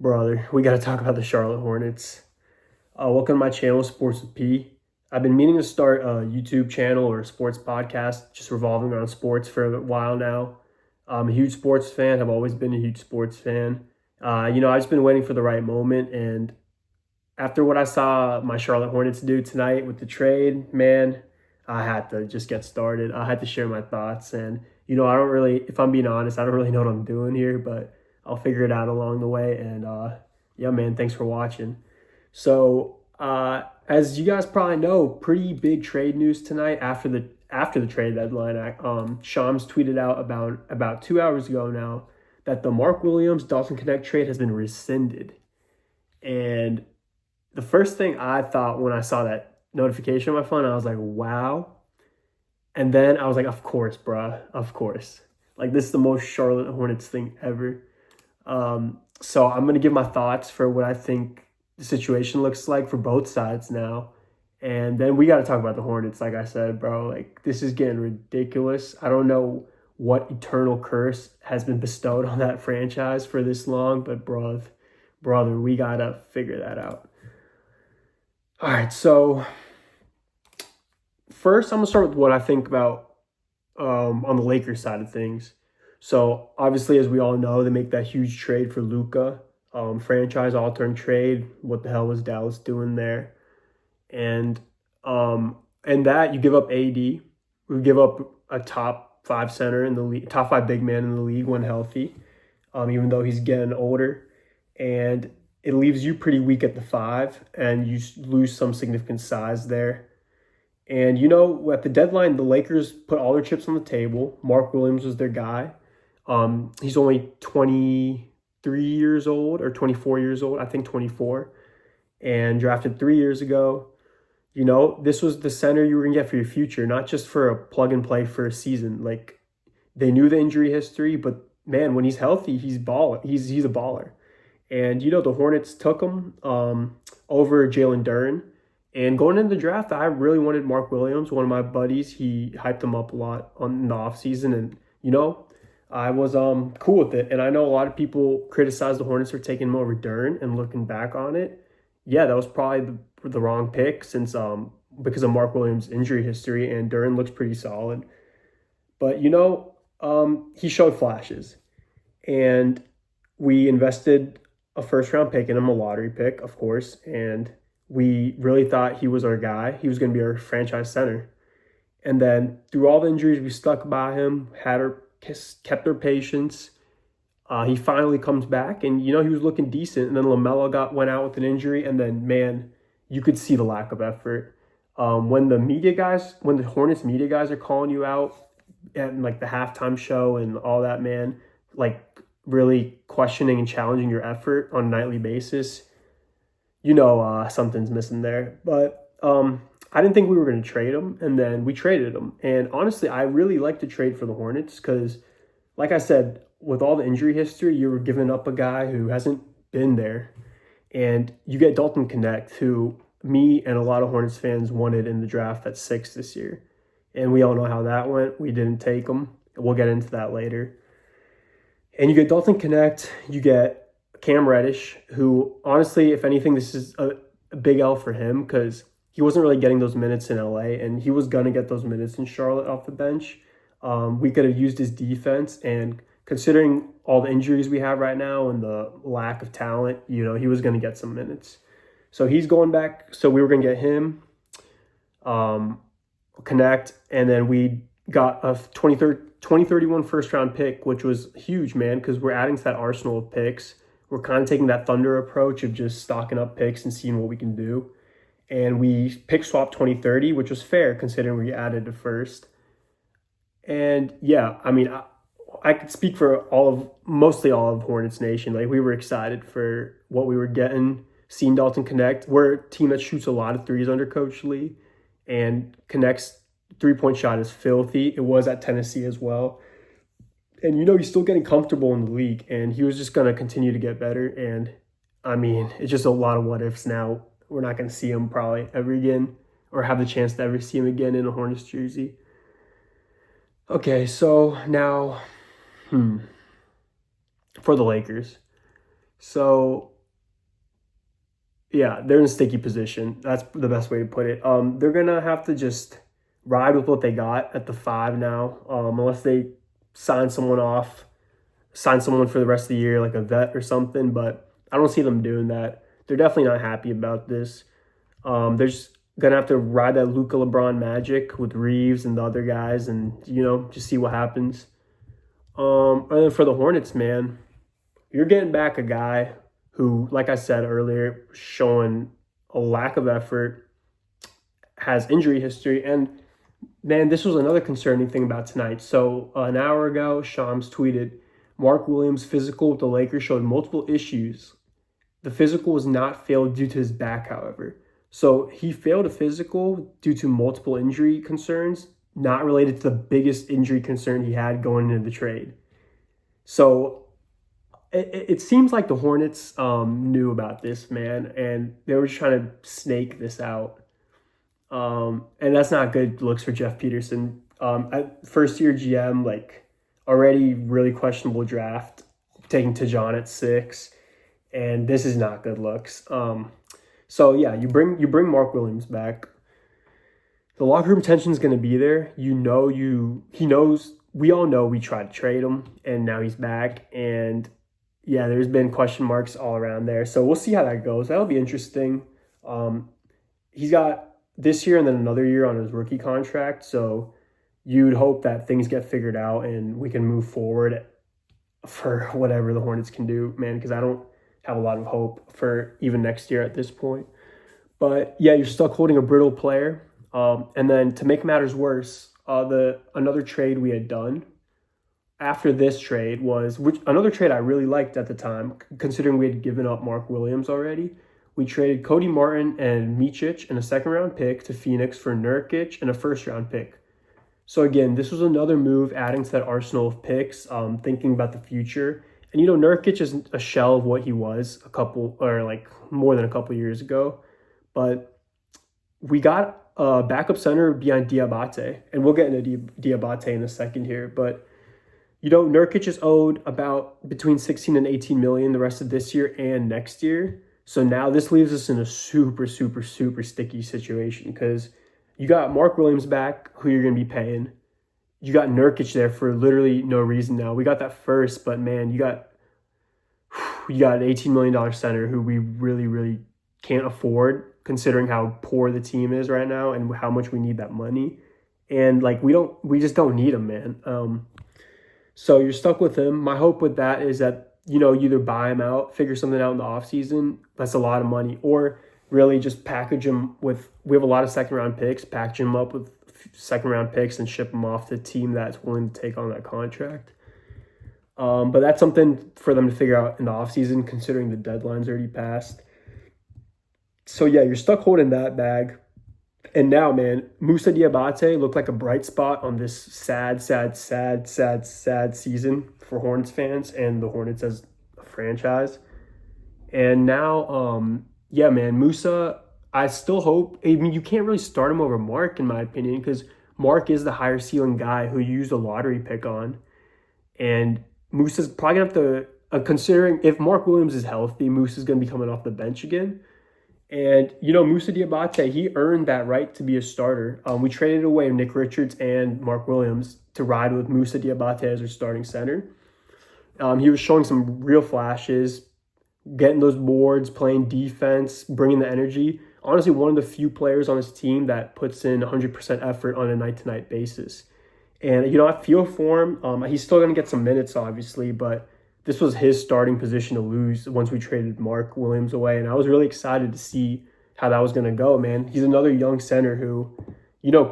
Brother, we got to talk about the Charlotte Hornets. Welcome to my channel, Sports with P. I've been meaning to start a YouTube channel or a sports podcast just revolving around sports for a while now. I'm a huge sports fan. I've always been a huge sports fan. I've just been waiting for the right moment. And after what I saw my Charlotte Hornets do tonight with the trade, man, I had to just get started. I had to share my thoughts. And, I don't really, if I'm being honest, I don't really know what I'm doing here, but I'll figure it out along the way. And yeah, man, thanks for watching. So, as you guys probably know, pretty big trade news tonight after the trade deadline. Shams tweeted out about 2 hours ago now that the Mark Williams Dalton Knecht trade has been rescinded. And the first thing I thought when I saw that notification on my phone, I was like, wow. And then I was like, of course, bruh, of course. Like, this is the most Charlotte Hornets thing ever. So I'm going to give my thoughts for what I think the situation looks like for both sides now. And then we got to talk about the Hornets, like I said, bro. Like, this is getting ridiculous. I don't know what eternal curse has been bestowed on that franchise for this long, but brother, we got to figure that out. All right, so first I'm going to start with what I think about on the Lakers side of things. So obviously, as we all know, they make that huge trade for Luka, franchise all-turn trade. What the hell was Dallas doing there? And that you give up AD, we give up a top 5 center in the league, top 5 big man in the league when healthy, even though he's getting older, and it leaves you pretty weak at the 5, and you lose some significant size there. And at the deadline, the Lakers put all their chips on the table. Mark Williams was their guy. He's only 23 years old or 24 years old, I think 24, and drafted 3 years ago. This was the center you were going to get for your future, not just for a plug and play for a season. Like, they knew the injury history, but man, when he's healthy, he's baller. He's a baller. And, the Hornets took him over Jalen Duren. And going into the draft, I really wanted Mark Williams, one of my buddies. He hyped him up a lot in the offseason. And, I was cool with it. And I know a lot of people criticize the Hornets for taking him over Duren, and looking back on it, yeah, that was probably the wrong pick since because of Mark Williams' injury history, and Duren looks pretty solid. But he showed flashes, and we invested a first-round pick in him, a lottery pick, of course, and we really thought he was our guy. He was going to be our franchise center. And then through all the injuries, we stuck by him, kept our patience. He finally comes back, and he was looking decent. And then LaMelo went out with an injury, and then, man, you could see the lack of effort. When the Hornets media guys are calling you out at like the halftime show and all that, man, like really questioning and challenging your effort on a nightly basis, something's missing there. But I didn't think we were going to trade him, and then we traded him. And honestly, I really like to trade for the Hornets because, like I said, with all the injury history, you were giving up a guy who hasn't been there. And you get Dalton Knecht, who me and a lot of Hornets fans wanted in the draft at 6 this year. And we all know how that went. We didn't take him. We'll get into that later. And you get Dalton Knecht, you get Cam Reddish, who honestly, if anything, this is a big L for him because he wasn't really getting those minutes in LA, and he was going to get those minutes in Charlotte off the bench. We could have used his defense, and considering all the injuries we have right now and the lack of talent, he was going to get some minutes. So he's going back. So we were going to get him, Knecht, and then we got a 2031 first-round pick, which was huge, man, because we're adding to that arsenal of picks. We're kind of taking that Thunder approach of just stocking up picks and seeing what we can do. And we pick swapped 2030, which was fair considering we added a first. And yeah, I mean, I could speak for mostly all of Hornets Nation. Like, we were excited for what we were getting, seeing Dalton Knecht. We're a team that shoots a lot of threes under Coach Lee, and Knecht's three-point shot is filthy. It was at Tennessee as well. And he's still getting comfortable in the league, and he was just going to continue to get better. And I mean, it's just a lot of what ifs now. We're not going to see him probably ever again, or have the chance to ever see him again in a Hornets jersey. Okay, so now, for the Lakers. So Yeah, they're in a sticky position. That's the best way to put it. They're gonna have to just ride with what they got at the 5 now, unless they sign someone off, sign someone for the rest of the year, like a vet or something. But I don't see them doing that. They're definitely not happy about this. They're just gonna have to ride that Luca LeBron magic with Reeves and the other guys, and just see what happens. And then for the Hornets, man, you're getting back a guy who, like I said earlier, showing a lack of effort, has injury history, and man, this was another concerning thing about tonight. So an hour ago, Shams tweeted, Mark Williams' physical with the Lakers showed multiple issues. The physical was not failed due to his back, however. So he failed a physical due to multiple injury concerns, not related to the biggest injury concern he had going into the trade. So it seems like the Hornets knew about this, man, and they were just trying to snake this out. And that's not good looks for Jeff Peterson. First year GM, like already really questionable draft, taking Tajon at 6, and this is not good looks. So yeah, you bring Mark Williams back. The locker room tension is going to be there. He knows. We all know we tried to trade him, and now he's back. And yeah, there's been question marks all around there. So we'll see how that goes. That'll be interesting. He's got this year and then another year on his rookie contract. So you'd hope that things get figured out and we can move forward for whatever the Hornets can do, man, because I don't have a lot of hope for even next year at this point. But yeah, you're stuck holding a brittle player. And then to make matters worse, another trade we had done after this trade was another trade I really liked at the time, considering we had given up Mark Williams already. We traded Cody Martin and Micic and a second-round pick to Phoenix for Nurkic and a first-round pick. So again, this was another move adding to that arsenal of picks, thinking about the future. And Nurkic is a shell of what he was more than a couple years ago. But we got a backup center behind Diabate, and we'll get into Diabate in a second here. But Nurkic is owed about between 16 and 18 million the rest of this year and next year. So now this leaves us in a super, super, super sticky situation because you got Mark Williams back, who you're going to be paying. You got Nurkic there for literally no reason now. We got that first, but man, you got an $18 million center who we really, really can't afford considering how poor the team is right now and how much we need that money. And we just don't need him, man. So you're stuck with him. My hope with that is that you either buy him out, figure something out in the offseason. That's a lot of money. Or really just package him with, we have a lot of second-round picks, package him up with second-round picks and ship him off to a team that's willing to take on that contract. But that's something for them to figure out in the offseason, considering the deadline's already passed. So, yeah, you're stuck holding that bag. And now, man, Moussa Diabate looked like a bright spot on this sad season for Hornets fans and the Hornets as a franchise. And now, yeah, man, Moussa, I still hope. I mean, you can't really start him over Mark, in my opinion, because Mark is the higher ceiling guy who you used a lottery pick on. And Moussa's probably going to have to, considering if Mark Williams is healthy, Moussa's going to be coming off the bench again. And, Moussa Diabate, he earned that right to be a starter. We traded away Nick Richards and Mark Williams to ride with Moussa Diabate as our starting center. He was showing some real flashes, getting those boards, playing defense, bringing the energy. Honestly, one of the few players on his team that puts in 100% effort on a night-to-night basis. And, I feel for him. He's still going to get some minutes, obviously, but this was his starting position to lose once we traded Mark Williams away. And I was really excited to see how that was going to go, man. He's another young center who,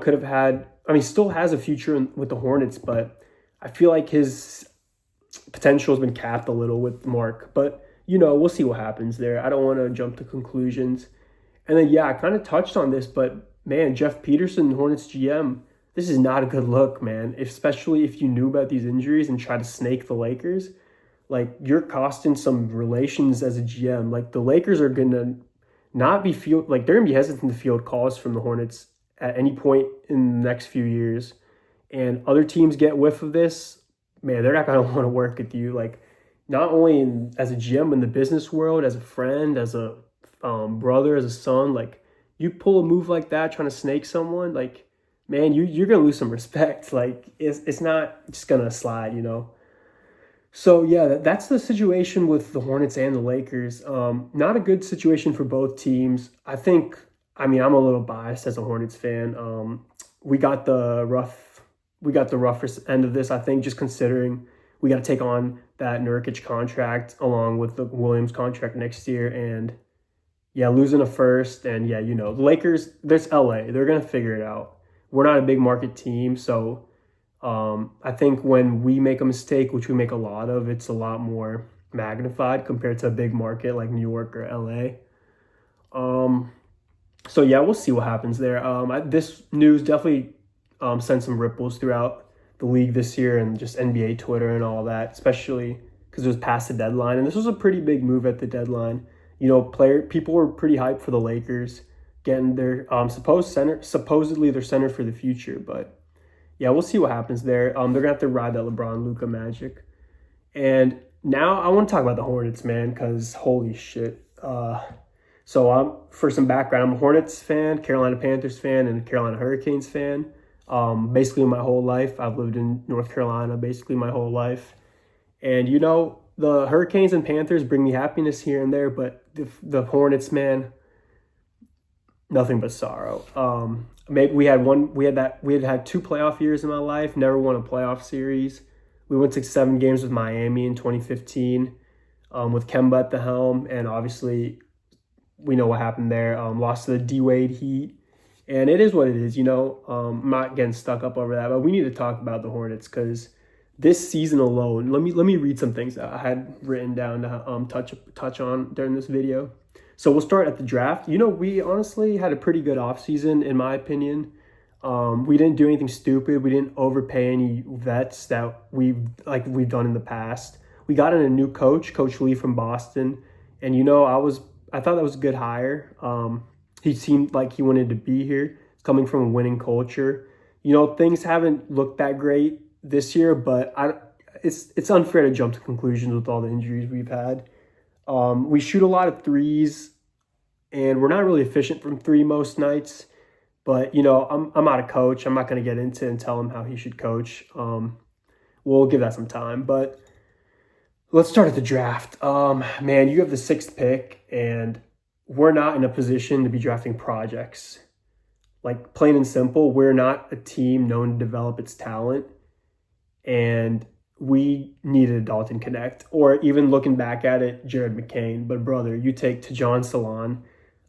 could have had, still has a future with the Hornets, but I feel like his potential has been capped a little with Mark. But, we'll see what happens there. I don't want to jump to conclusions. And then, yeah, I kind of touched on this, but, man, Jeff Peterson, Hornets GM, this is not a good look, man, especially if you knew about these injuries and try to snake the Lakers. You're costing some relations as a GM. The Lakers are going to not be they're going to be hesitant to field calls from the Hornets at any point in the next few years. And other teams get whiff of this, man, they're not going to want to work with you. Not only as a GM in the business world, as a friend, as a brother, as a son, like you pull a move like that, trying to snake someone, like man, you're gonna lose some respect. Like it's not just gonna slide, you know. So yeah, that's the situation with the Hornets and the Lakers. Not a good situation for both teams. I think. I mean, I'm a little biased as a Hornets fan. We got the rough, we got the roughest end of this. I think just considering we got to take on that Nurkic contract along with the Williams contract next year, and yeah, losing a first, and yeah, you know, the Lakers. There's LA. They're gonna figure it out. We're not a big market team, so I think when we make a mistake, which we make a lot of, it's a lot more magnified compared to a big market like New York or LA. Um, so yeah, we'll see what happens there. This news definitely sent some ripples throughout the league this year and just NBA Twitter and all that, especially because it was past the deadline, and this was a pretty big move at the deadline. You know, people were pretty hyped for the Lakers getting their supposedly their center for the future, but yeah, we'll see what happens there. They're gonna have to ride that LeBron Luka magic. And now I want to talk about the Hornets, man, because holy shit. So for some background, I'm a Hornets fan, Carolina Panthers fan, and a Carolina Hurricanes fan. Basically my whole life, I've lived in North Carolina basically my whole life. And you know, the Hurricanes and Panthers bring me happiness here and there, but the Hornets, man, nothing but sorrow. Maybe we had had 2 playoff years in my life, never won a playoff series. We went to 7 games with Miami in 2015, with Kemba at the helm, and obviously we know what happened there. Lost to the D-Wade Heat, and it is what it is, you know. I'm not getting stuck up over that, but we need to talk about the Hornets because this season alone, let me read some things that I had written down to touch on during this video. So we'll start at the draft. You know, we honestly had a pretty good offseason, in my opinion. We didn't do anything stupid. We didn't overpay any vets that we've done in the past. We got in a new coach, Coach Lee from Boston, and you know, I thought that was a good hire. He seemed like he wanted to be here, coming from a winning culture. You know, things haven't looked that great this year, but it's unfair to jump to conclusions with all the injuries we've had. We shoot a lot of threes, and we're not really efficient from three most nights. But you know, I'm not a coach. I'm not going to get into and tell him how he should coach. We'll give that some time. But let's start at the draft. Man, you have the 6th pick, and we're not in a position to be drafting projects. Like plain and simple, we're not a team known to develop its talent, and we needed a Dalton Knecht, or even looking back at it, Jared McCain. But brother, you take Tajon Salon,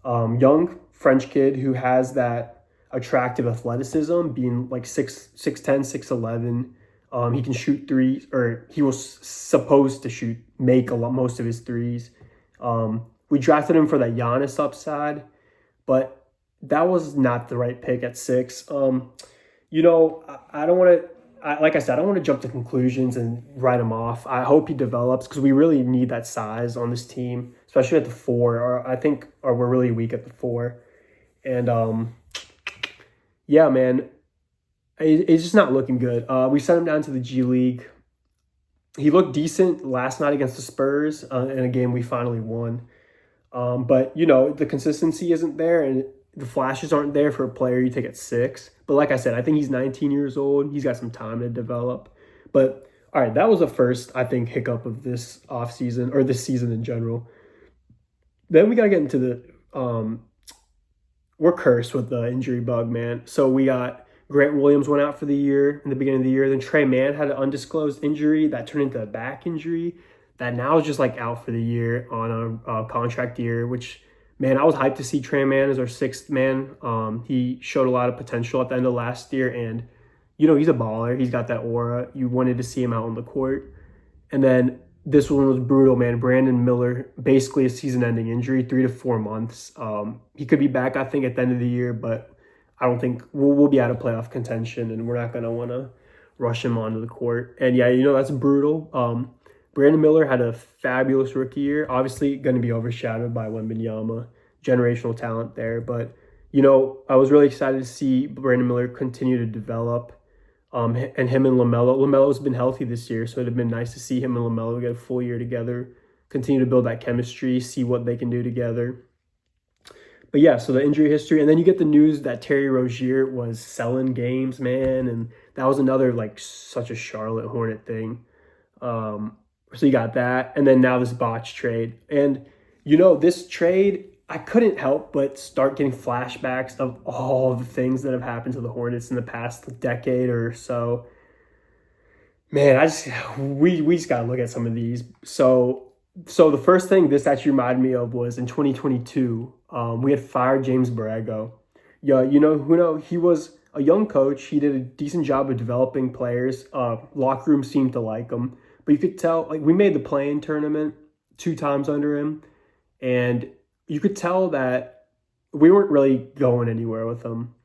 young French kid who has that attractive athleticism, being like 6'10", 6'11". He can shoot threes, or he was supposed to make most of his threes. We drafted him for that Giannis upside, but that was not the right pick at 6. You know, I don't want to. Like I said, I don't want to jump to conclusions and write him off. I hope he develops because we really need that size on this team, especially at the 4. Or we're really weak at the 4. And yeah, man, it's just not looking good. We sent him down to the G League. He looked decent last night against the Spurs in a game we finally won. But you know, the consistency isn't there, and the flashes aren't there for a player you take at 6. But like I said, I think he's 19 years old. He's got some time to develop. But all right, that was the first, I think, hiccup of this offseason, or this season in general. Then we got to get into the we're cursed with the injury bug, man. So we got Grant Williams went out for the year in the beginning of the year. Then Trey Mann had an undisclosed injury that turned into a back injury that now is just like out for the year on a contract year, which, man, I was hyped to see Trey Mann as our 6th man. He showed a lot of potential at the end of last year, and, you know, he's a baller. He's got that aura. You wanted to see him out on the court. And then this one was brutal, man. Brandon Miller, basically a season-ending injury, 3 to 4 months. He could be back, I think, at the end of the year, but I don't think we'll be out of playoff contention, and we're not going to want to rush him onto the court. And, yeah, you know, that's brutal. Brandon Miller had a fabulous rookie year, obviously going to be overshadowed by Wembanyama, generational talent there. But, you know, I was really excited to see Brandon Miller continue to develop, and him and LaMelo. LaMelo's been healthy this year, so it'd have been nice to see him and LaMelo get a full year together, continue to build that chemistry, see what they can do together. But yeah, so the injury history, and then you get the news that Terry Rozier was selling games, man, and that was another like such a Charlotte Hornet thing. Um, so you got that, and then now this botch trade, and this trade, I couldn't help but start getting flashbacks of all the things that have happened to the Hornets in the past decade or so. Man, we just gotta look at some of these. So the first thing this actually reminded me of was in 2022. We had fired James Borrego. Yeah, he was a young coach. He did a decent job of developing players. Locker room seemed to like him, but you could tell like we made the play-in tournament 2 times under him, and you could tell that we weren't really going anywhere with him.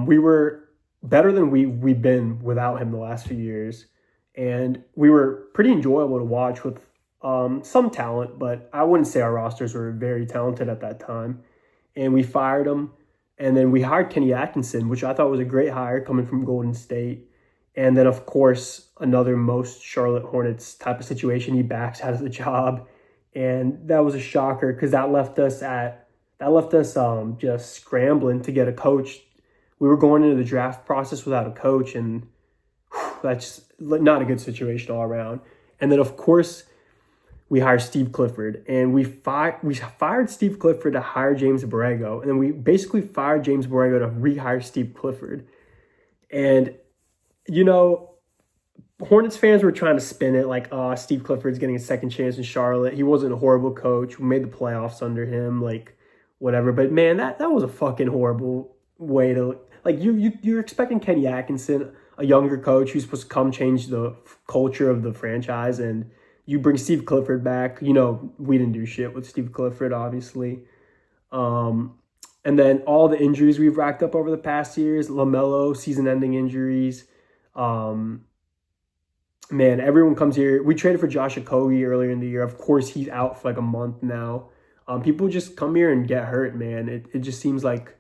We were better than we've been without him the last few years, and we were pretty enjoyable to watch with some talent, but I wouldn't say our rosters were very talented at that time. And we fired him, and then we hired Kenny Atkinson, which I thought was a great hire coming from Golden State. And then, of course, another most Charlotte Hornets type of situation. He backs out of the job, and that was a shocker because that left us just scrambling to get a coach. We were going into the draft process without a coach, and that's not a good situation all around. And then, of course, we hired Steve Clifford, and we fired Steve Clifford to hire James Borrego, and then we basically fired James Borrego to rehire Steve Clifford. And Hornets fans were trying to spin it like, oh, Steve Clifford's getting a second chance in Charlotte. He wasn't a horrible coach. We made the playoffs under him, like whatever. But man, that was a fucking horrible way to like you're expecting Kenny Atkinson, a younger coach who's supposed to come change the culture of the franchise, and you bring Steve Clifford back. We didn't do shit with Steve Clifford, obviously. And then all the injuries we've racked up over the past years, LaMelo, season-ending injuries. Man, everyone comes here. We traded for Josh Okogie earlier in the year. Of course, he's out for like a month now. People just come here and get hurt, man. It just seems like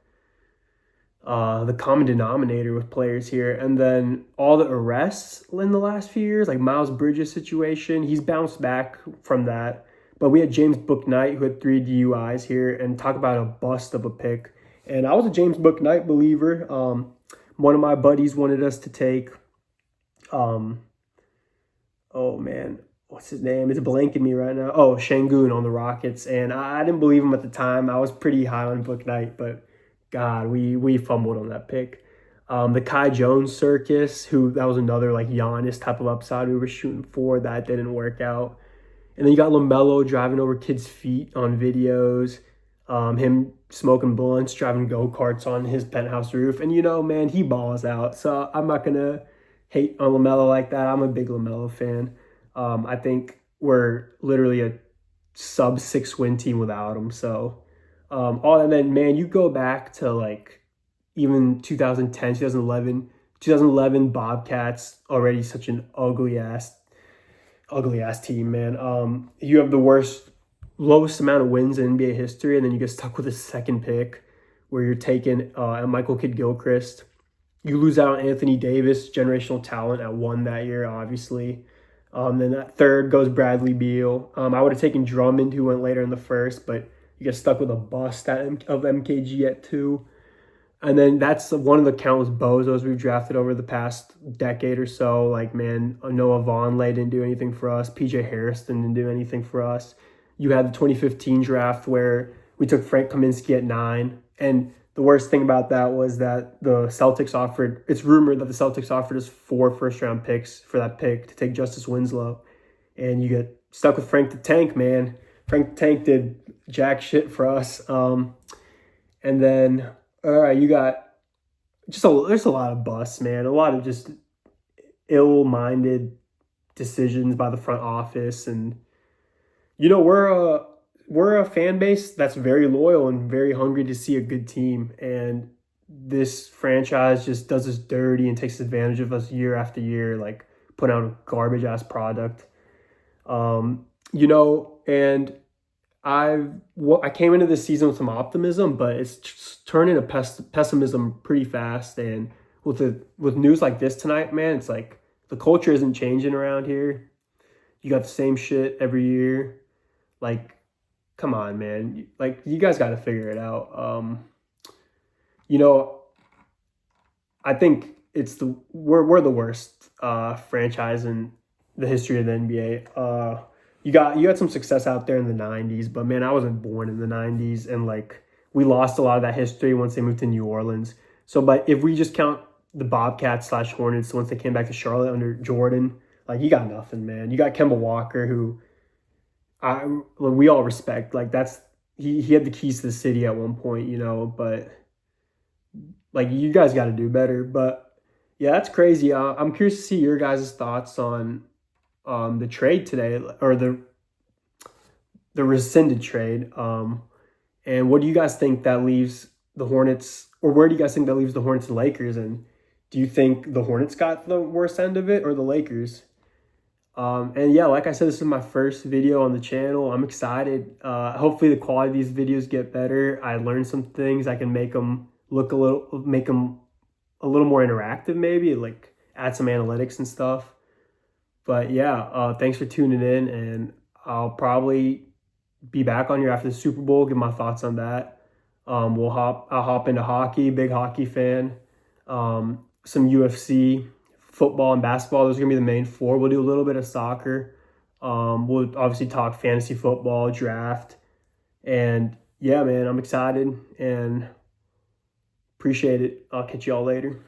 the common denominator with players here. And then all the arrests in the last few years, like Miles Bridges' situation, he's bounced back from that. But we had James Bouknight, who had 3 DUIs here, and talk about a bust of a pick. And I was a James Bouknight believer. One of my buddies wanted us to take, oh man, what's his name? It's blanking me right now. Oh, Şengün on the Rockets. And I didn't believe him at the time. I was pretty high on Bouknight, but God, we fumbled on that pick. The Kai Jones circus, that was another like Giannis type of upside we were shooting for. That didn't work out. And then you got LaMelo driving over kids' feet on videos, him smoking blunts, driving go-karts on his penthouse roof. And, man, he balls out. So I'm not going to hate on LaMelo like that. I'm a big LaMelo fan. I think we're literally a sub-6 win team without him. So, and then, man, you go back to, like, even 2010, 2011 Bobcats, already such an ugly-ass team, man. You have the lowest amount of wins in NBA history, and then you get stuck with a second pick where you're taking Michael Kidd-Gilchrist. You lose out on Anthony Davis, generational talent at 1 that year, obviously. Then that third goes Bradley Beal. I would have taken Drummond, who went later in the first, but you get stuck with a bust of MKG at 2. And then that's one of the countless bozos we've drafted over the past decade or so. Like, man, Noah Vonleh didn't do anything for us. PJ Harrison didn't do anything for us. You had the 2015 draft where we took Frank Kaminsky at 9. And the worst thing about that was that the Celtics it's rumored that the Celtics offered us 4 first-round picks for that pick to take Justice Winslow. And you get stuck with Frank the Tank, man. Frank the Tank did jack shit for us. And then... all right, you got there's a lot of busts, man. A lot of just ill-minded decisions by the front office. And, we're a fan base that's very loyal and very hungry to see a good team. And this franchise just does us dirty and takes advantage of us year after year, like putting out a garbage-ass product. And I came into this season with some optimism, but it's turning to pessimism pretty fast. And with news like this tonight, man, it's like the culture isn't changing around here. You got the same shit every year. Like, come on, man. Like, you guys got to figure it out. You know, I think we're the worst franchise in the history of the NBA. You had some success out there in the '90s, but man, I wasn't born in the '90s, and like we lost a lot of that history once they moved to New Orleans. So, but if we just count the Bobcats slash Hornets once they came back to Charlotte under Jordan, like you got nothing, man. You got Kemba Walker, who we all respect. Like he had the keys to the city at one point, but like you guys got to do better. But yeah, that's crazy. I'm curious to see your guys' thoughts on the trade today, or the rescinded trade. And what do you guys think that leaves the Hornets, or where do you guys think that leaves the Hornets and Lakers? And do you think the Hornets got the worst end of it, or the Lakers? And yeah, like I said, this is my first video on the channel. I'm excited. Hopefully the quality of these videos get better. I learned some things. I can make them make them a little more interactive, maybe like add some analytics and stuff. But yeah, thanks for tuning in, and I'll probably be back on here after the Super Bowl, give my thoughts on that. I'll hop into hockey, big hockey fan. Some UFC, football, and basketball. Those are gonna be the main four. We'll do a little bit of soccer. We'll obviously talk fantasy football, draft, and yeah, man, I'm excited and appreciate it. I'll catch y'all later.